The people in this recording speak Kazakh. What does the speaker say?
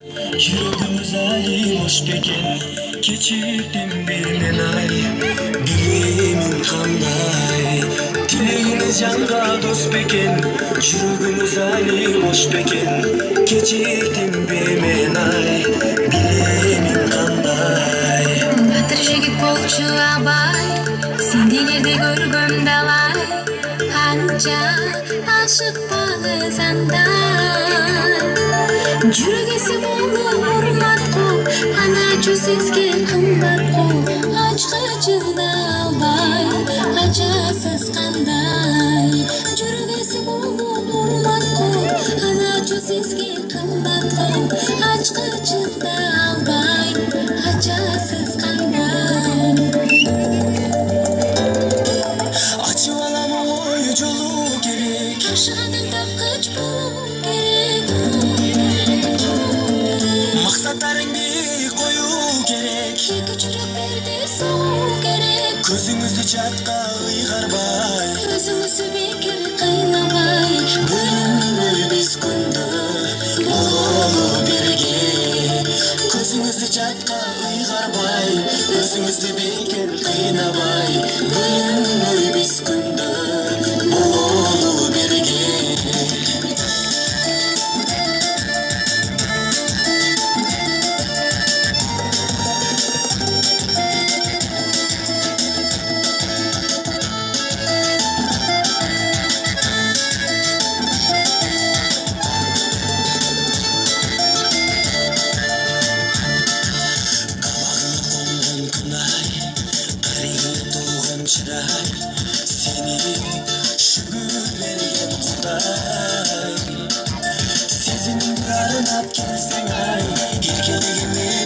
Yürüdüm zalim hoş peken, geçirdim bir ay. Bileğimin kanday, dileğiniz canga dost peken. Yürüdüm zalim hoş peken, geçirdim bir ay. Bileğimin kanday. Batır jigit bolчу абай, сендилерди көргөм далай. Канча ашык багызандай. Жүргөсү болуп урмат кыл, аначу сизге кымбат кыл. Ачкычында албай, ачасыз кандай. Жүргөсү болуп урмат кыл, аначу сизге кымбат кыл. Ачкычында албай, ачасыз кандай. Açıp alamam oy jolu gerek. Ашыганың тапкыч болуу керек. Максаттарыңды кою керек. Эки жүрөк бирдей согуу керек. Көзүңүздү жатка ыйгарбай, Өзүңүздү бекер кыйнабай. бөлүнбөй биз күндө бололу бирге. Көзүңүздү жатка ыйгарбай, өзүңүздү бекер кыйнабай, бөлүнбөй биз күндө бололу бирге. Кабагына конгон күнай, тарихи толгон чырай, сени шүгүр берген Кудай. Сезимиң арынап келсең ай, эркелегиме